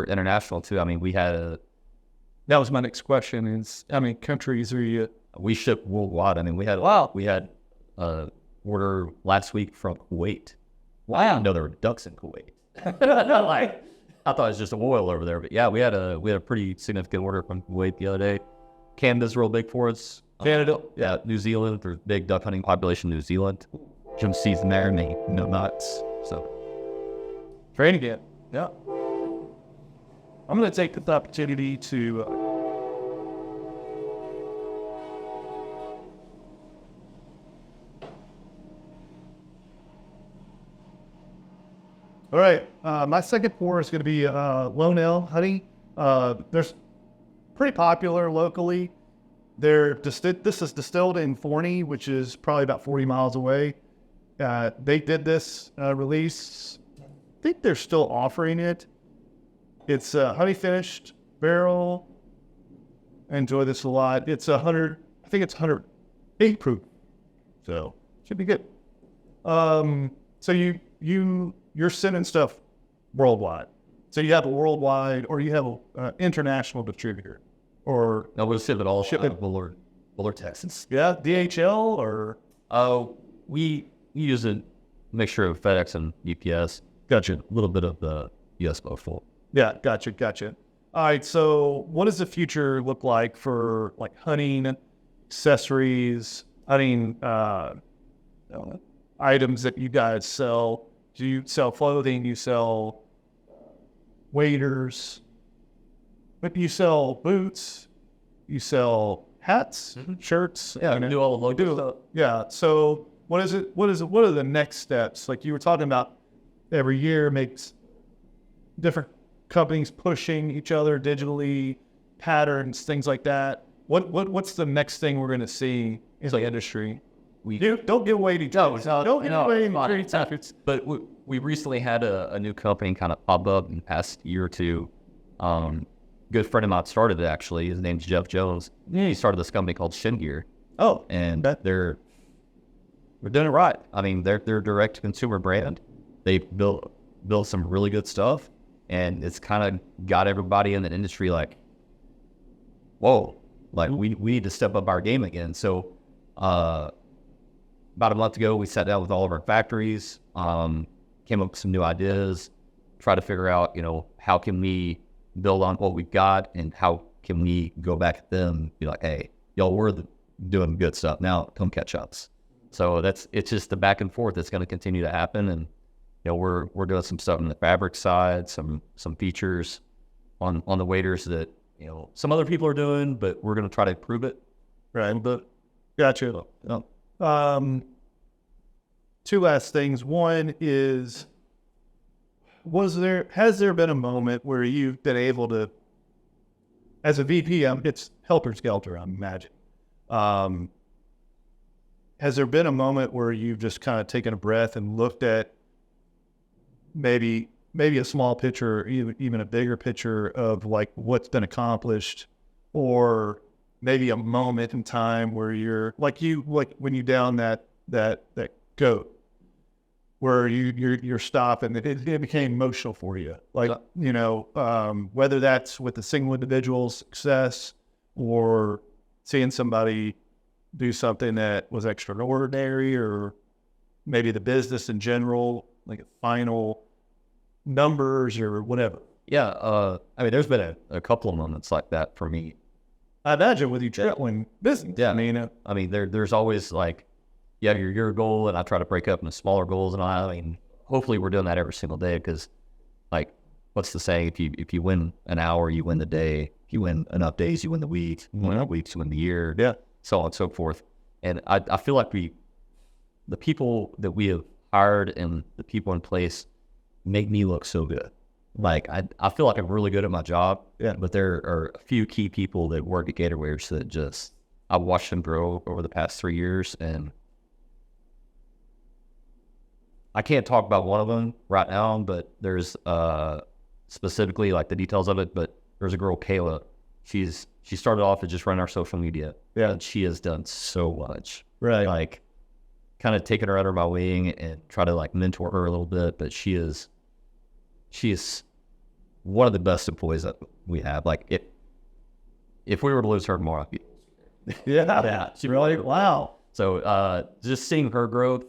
international too. I mean, That was my next question. Is how many countries are you? We ship worldwide. I mean, we had order last week from Kuwait. Well, I didn't know there were ducks in Kuwait. Like, I thought it was just oil over there. But yeah, we had a pretty significant order from Kuwait the other day. Canada's real big for us. Canada? Yeah, New Zealand. There's big duck hunting population in New Zealand. Jim season there, and they no nuts. So Training camp. Yeah. I'm going to take this opportunity to all right. My second pour is going to be Lone L honey. There's pretty popular locally. This is distilled in Forney, which is probably about 40 miles away. They did this release. I think they're still offering it. It's honey finished barrel. I enjoy this a lot. It's 100. I think it's 108 proof, so should be good. So you're sending stuff worldwide. So you have a worldwide, or you have an international distributor, or no, we'll ship it all. Ship it Bullard, Texas. Yeah, DHL or we use a mixture of FedEx and UPS. Gotcha. A little bit of the US postal. Yeah, gotcha. All right, so what does the future look like for like hunting accessories, hunting items that you guys sell? Do you sell clothing? You sell waders? But you sell boots? You sell hats, shirts? Yeah, we do all the logo stuff. Yeah. So what is it? What are the next steps? Like you were talking about, every year makes different companies pushing each other digitally, patterns, things like that. What's the next thing we're going to see in the industry? Don't give away to don't give away any secrets. But we recently had a new company kind of pop up in the past year or two. Good friend of mine started it, actually. His name's Jeff Jones. He started this company called Shin Gear. Oh, and we're doing it right. I mean, they're direct to consumer brand. They built some really good stuff, and it's kind of got everybody in the industry like, whoa, like we need to step up our game again. So about a month ago, we sat down with all of our factories, came up with some new ideas, try to figure out, how can we build on what we've got, and how can we go back at them and be like, hey, y'all, we're doing good stuff now, come catch us. So it's just the back and forth that's going to continue to happen. And we're doing some stuff on the fabric side, some features on the waders that some other people are doing, but we're going to try to improve it. Right. But gotcha. Two last things. One is, has there been a moment where you've been able to, as a VP, it's helter-skelter, I imagine. Has there been a moment where you've just kind of taken a breath and looked at maybe a small picture, or even a bigger picture of like what's been accomplished, or maybe a moment in time where you're like when you down that goat, where you're stopping, it became emotional for you, like whether that's with a single individual's success or seeing somebody do something that was extraordinary, or maybe the business in general, like a final numbers or whatever. Yeah, I mean, there's been a couple of moments like that for me. I imagine with you traveling business. Yeah, I mean, there's always like, you have your goal, and I try to break up into smaller goals, and I mean, hopefully we're doing that every single day, because, like, what's the saying? If you win an hour, you win the day. If you win enough days, you win the week. You win enough weeks, you win the year. Yeah, so on and so forth. And I feel like the people that we have hired and the people in place make me look so good. Like, I feel like I'm really good at my job. Yeah. But there are a few key people that work at Gator that I've watched them grow over the past 3 years, and I can't talk about one of them right now, but there's specifically like the details of it. But there's a girl, Kayla. She started off as just running our social media. Yeah. And she has done so much. Right. Like, kind of taking her under my wing and try to like mentor her a little bit. But she is one of the best employees that we have. Like, if we were to lose her tomorrow, yeah. She really, wow. So just seeing her growth,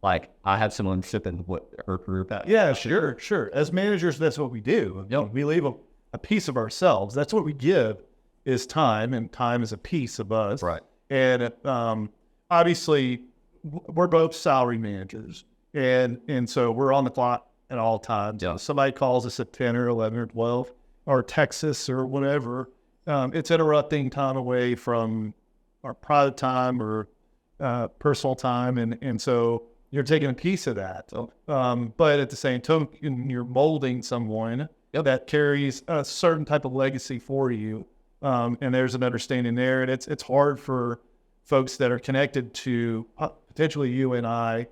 like I have someone sipping what her career path. Yeah, sure. As managers, that's what we do. Yep. We leave a piece of ourselves. That's what we give is time, and time is a piece of us. Right. And obviously, we're both salary managers, and so we're on the clock at all times. Yeah. If somebody calls us at 10 or 11 or 12, or Texas or whatever, it's interrupting time away from our private time or personal time, and so you're taking a piece of that. But at the same token, you're molding someone that carries a certain type of legacy for you, and there's an understanding there. And it's hard for folks that are connected to potentially you and I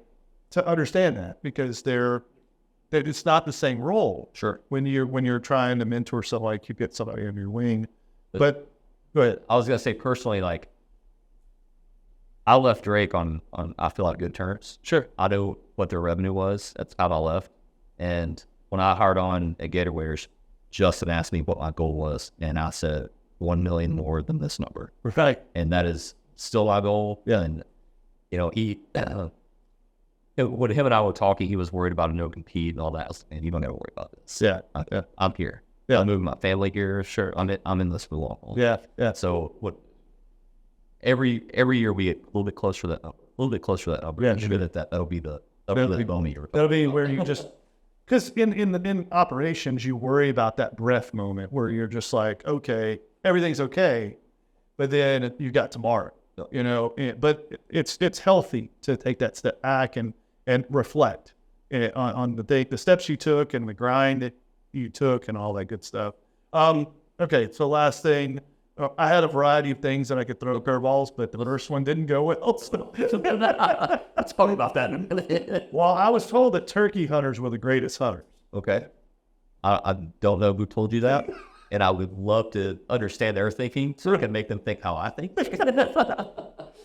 to understand that, because it's not the same role. Sure. When you're trying to mentor somebody, you get somebody under your wing. But go ahead. I was gonna say personally, like I left Drake on I feel like good terms. Sure. I know what their revenue was. That's how I left. And when I hired on at Gator Wares, Justin asked me what my goal was, and I said 1 million more than this number. Right. And that is still my goal. Yeah. And he when him and I were talking, he was worried about a no compete and all that. And you don't got to worry about this. Yeah. I'm here. Yeah. I'm moving my family here. Sure. I'm in this for the long haul. Yeah. So every year we get a little bit closer to that number. Yeah, I'm sure that'll be the bone year. That'll be where you just, because in operations, you worry about that breath moment where you're just like, okay, everything's okay, but then you got tomorrow, but it's healthy to take that step back and reflect on the steps you took and the grind that you took and all that good stuff. Okay, so last thing, I had a variety of things that I could throw curveballs, but the first one didn't go well. So Let's talk about that. Well, I was told that turkey hunters were the greatest hunters. Okay. I don't know who told you that, and I would love to understand their thinking so I can make them think how I think.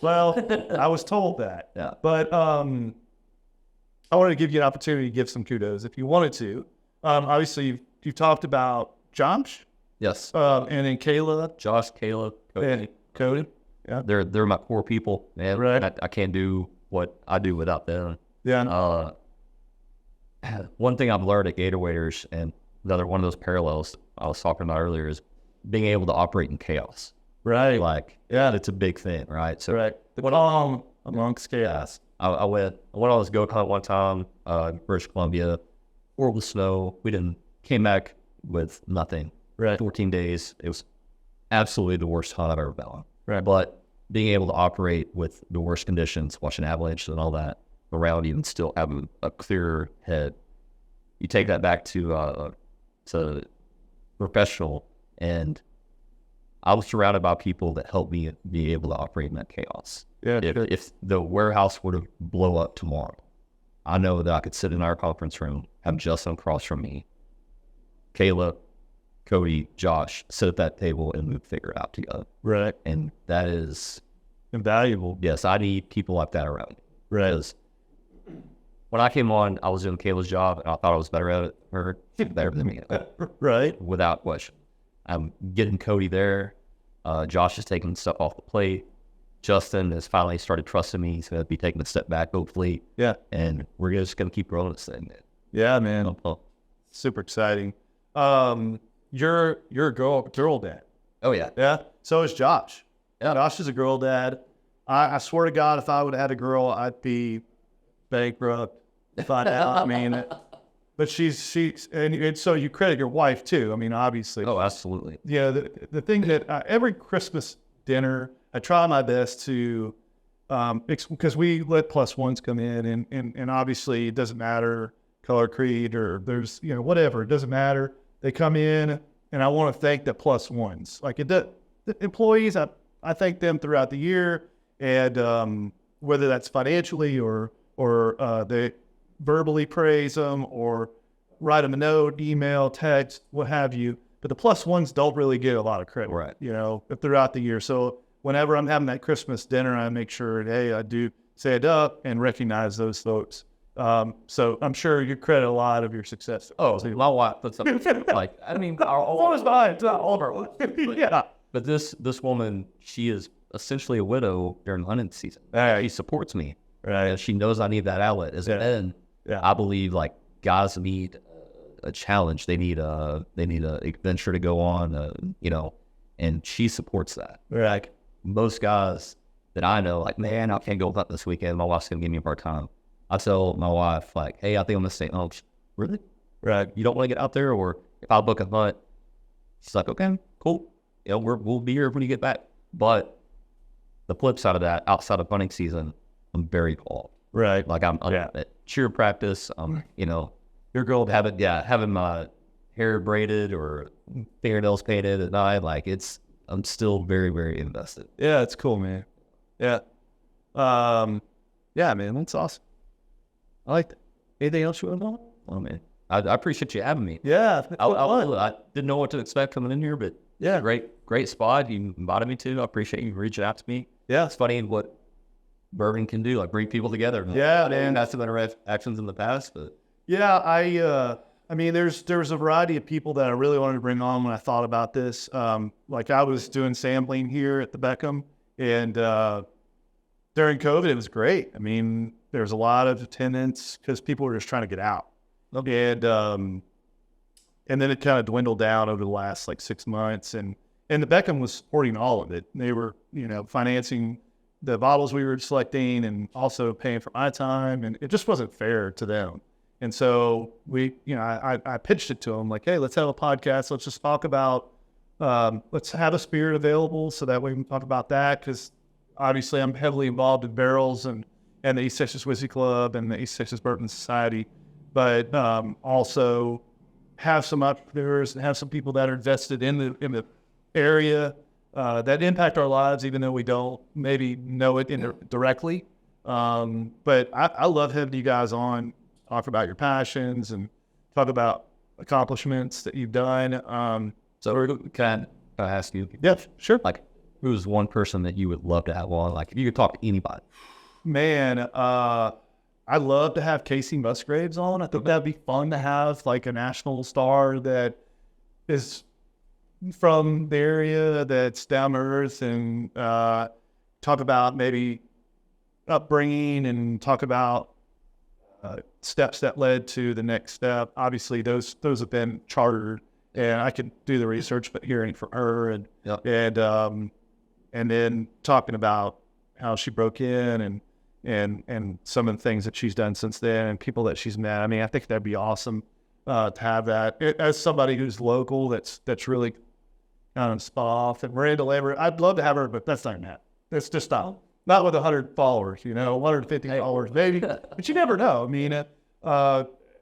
Well, I was told that. Yeah. But I wanted to give you an opportunity to give some kudos if you wanted to. Obviously, you've talked about Josh. Yes. And then Kayla. Josh, Caleb, And Cody. Yeah. they're my core people, man. Right. I can't do what I do without them. Yeah. One thing I've learned at Gator Waiters, and another one of those parallels I was talking about earlier, is being able to operate in chaos. Right. Like, Yeah. it's a big thing, right? So Right. The calm amongst chaos. I went on this goat hunt one time, British Columbia, horrible snow. Came back with nothing. Right. 14 days. It was absolutely the worst hunt I've ever been on. Right. But being able to operate with the worst conditions, watching avalanches and all that around you, and still have a clearer head, you take that back to professional, and I was surrounded by people that helped me be able to operate in that chaos. Yeah. If the warehouse were to blow up tomorrow, I know that I could sit in our conference room, have Justin across from me, Kayla, Cody, Josh, sit at that table, and we'd figure it out together. Right. And that is Invaluable. yes, I need people like that around me. Right. Because when I came on, I was doing Kayla's job, and I thought I was better at it. Her better than me, Right. without question. I'm getting Cody there. Josh is taking stuff off the plate. Justin has finally started trusting me. He's going to be taking a step back, hopefully. Yeah. And we're just going to keep growing this thing. Yeah, man. Oh, Super exciting. You're a girl dad. oh yeah. Yeah. So is Josh. Yeah. Josh is a girl dad. I swear to God, if I would have had a girl, I'd be bankrupt. I mean, but she's and so you credit your wife too. I mean, obviously. Oh, absolutely. Yeah. The thing that every Christmas dinner, I try my best to, because we let plus ones come in, and obviously it doesn't matter color, creed, or there's whatever. It doesn't matter. They come in, and I want to thank the plus ones. Like the employees, I thank them throughout the year, and whether that's financially or they verbally praise them or write them a note, email, text, what have you. But the plus ones don't really get a lot of credit, Right. Throughout the year. So whenever I'm having that Christmas dinner, I make sure, hey, I do say it up and recognize those folks. So I'm sure you credit a lot of your success. Oh, my wife puts up like All is fine. All of our wives. Yeah. But this woman, she is essentially a widow during hunting season. Right. She supports me, Right. And she knows I need that outlet. As men, I believe like guys need a challenge. They need a adventure to go on. You know, and she supports that. Right. Most guys that I know, like, man, I can't go hunt this weekend. My wife's gonna give me a hard time. I tell my wife, like, hey, I think I'm gonna stay home. She's, really? Right. You don't want to get out there? Or if I book a hunt, she's like, okay, cool. You know, we'll be here when you get back. But the flip side of that, outside of hunting season, I'm very involved. Right. Like I'm at cheer practice. You know, your girl having my hair braided or fingernails painted at night. Like I'm still very, very invested. Yeah, it's cool, man. Yeah. Yeah, man, that's awesome. I like that. Anything else you want to know? Oh man, I appreciate you having me. Yeah. I didn't know what to expect coming in here, but yeah, great spot you invited me to. I appreciate you reaching out to me. Yeah. It's funny what bourbon can do, like bring people together. Yeah, man. That's some interactions in the past, but Yeah, I mean, there's a variety of people that I really wanted to bring on when I thought about this. Like I was doing sampling here at the Beckham, and during COVID, it was great. I mean, there was a lot of attendance because people were just trying to get out, and then it kind of dwindled down over the last like 6 months, and the Beckham was supporting all of it. They were, you know, financing the bottles we were selecting and also paying for my time, and it just wasn't fair to them. And so I pitched it to them like, hey, let's have a podcast. Let's just talk about, let's have a spirit available so that we can talk about that. Because obviously I'm heavily involved in barrels and the East Texas Whiskey Club and the East Texas Bourbon Society, but also have some entrepreneurs and have some people that are invested in the area that impact our lives, even though we don't maybe know it directly. But I love having you guys on. Talk about your passions and talk about accomplishments that you've done. So can I ask you? Yeah, sure. Like, who's one person that you would love to have on? Like, if you could talk to anybody. Man, I'd love to have Casey Musgraves on. I think that'd be fun to have like a national star that is from the area, that's down to earth, and talk about maybe upbringing and talk about steps that led to the next step. Obviously, those have been chartered, and I could do the research, but hearing from her and then talking about how she broke in and some of the things that she's done since then and people that she's met. I mean, I think that'd be awesome to have that. As somebody who's local, that's really kind of spot off. And Miranda Lambert, I'd love to have her, but that's not gonna happen. It's just not with 100 followers, 150 followers, maybe. But you never know. I mean,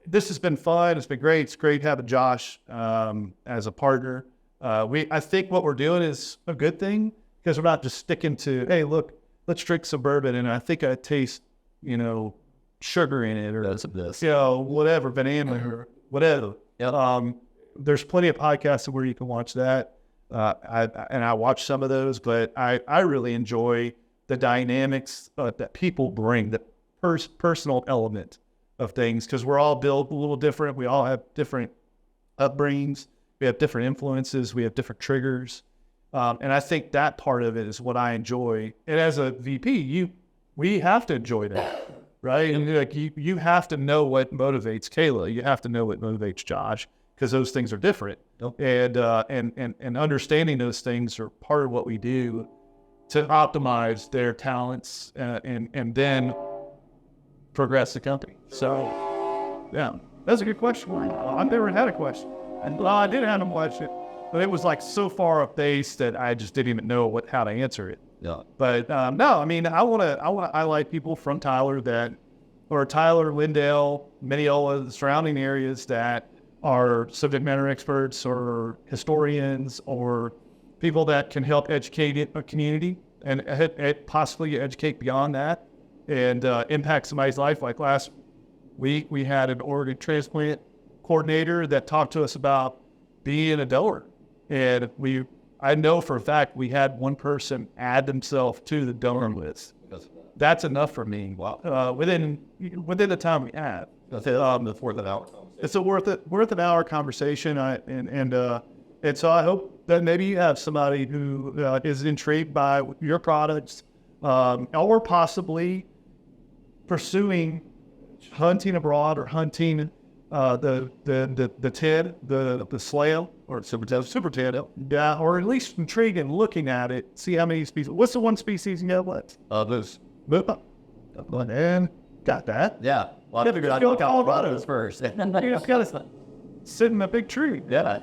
this has been fun. It's been great. It's great having Josh as a partner. I think what we're doing is a good thing because we're not just sticking to, hey, look, let's drink some bourbon, and I think I taste, sugar in it or this. Whatever, banana or whatever. Yep. There's plenty of podcasts where you can watch that. I watch some of those, but I really enjoy the dynamics that people bring, the personal element of things, because we're all built a little different. We all have different upbringings. We have different influences. We have different triggers. And I think that part of it is what I enjoy. And as a VP, we have to enjoy that, right? And like you have to know what motivates Kayla. You have to know what motivates Josh, because those things are different. Yep. And understanding those things are part of what we do to optimize their talents and then progress the company. So, yeah, that's a good question. I've never had a question. Well, I did have a question, but it was like so far up base that I just didn't even know how to answer it. Yeah. But no, I mean, I want to highlight people from Tyler, Lindale, Mineola, the surrounding areas that are subject matter experts or historians or people that can help educate a community and possibly educate beyond that and impact somebody's life. Like last week, we had an organ transplant coordinator that talked to us about being a donor. And I know for a fact we had one person add themselves to the donor list. That's enough for me. Wow. Within the time we have. It's worth an hour. It's a worth an hour conversation. And so I hope that maybe you have somebody who is intrigued by your products, or possibly pursuing hunting abroad or hunting the TED, the slail or super TED, yeah, or at least intrigued in looking at it, see how many species. What's the one species you got left? Moose. And got that. Yeah. Well, Yeah, because go to Colorado first. You just gotta sit in a big tree. Yeah.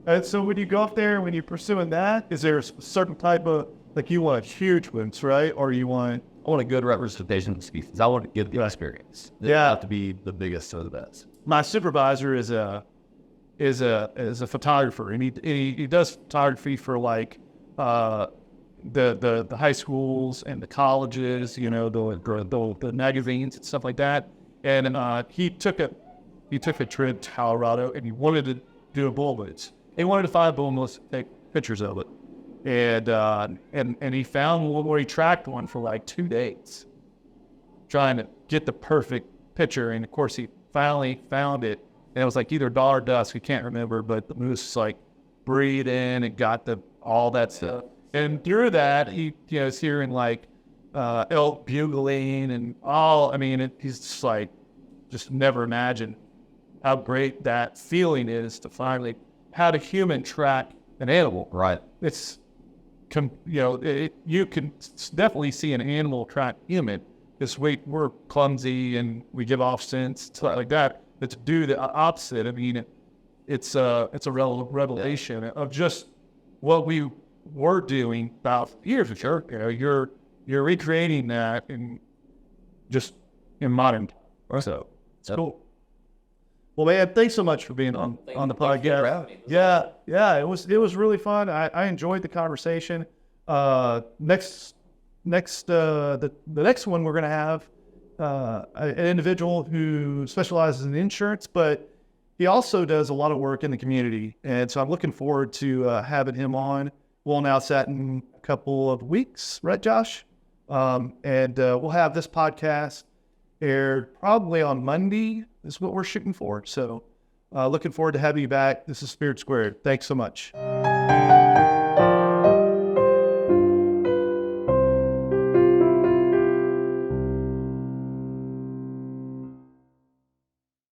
And so when you go up there, when you're pursuing that, is there a certain type of, like you want huge ones, right? Or you want... I want a good representation of species. I want to get the experience. They Yeah. have to be the biggest or the best. My supervisor is a photographer, and he does photography for like the high schools and the colleges, you know, the magazines and stuff like that. And he took a trip to Colorado, and he wanted to do a bull moose. He wanted to find a bull moose, take pictures of it, and he found one where he tracked one for like 2 days, trying to get the perfect picture. And of course, he finally found it, and it was like either dawn or dusk, we can't remember, but the moose like breathed in and got all that stuff. And through that, he is hearing like elk bugling and all. I mean, he's just like, just never imagined how great that feeling is to finally how a human track an animal. Right. It's, you can definitely see an animal track human. Because we're clumsy and we give off scents, stuff like that. But to do the opposite, I mean, it's a revelation of just what we were doing about years ago. You know, you're recreating that in modern time. So it's cool. Well, man, thanks so much for being on the podcast. Yeah, it was really fun. I enjoyed the conversation. The next one we're going to have an individual who specializes in insurance, but he also does a lot of work in the community. And so I'm looking forward to having him on. We'll announce that in a couple of weeks, right, Josh? And we'll have this podcast aired probably on Monday is what we're shooting for. So looking forward to having you back. This is Spirit Squared. Thanks so much.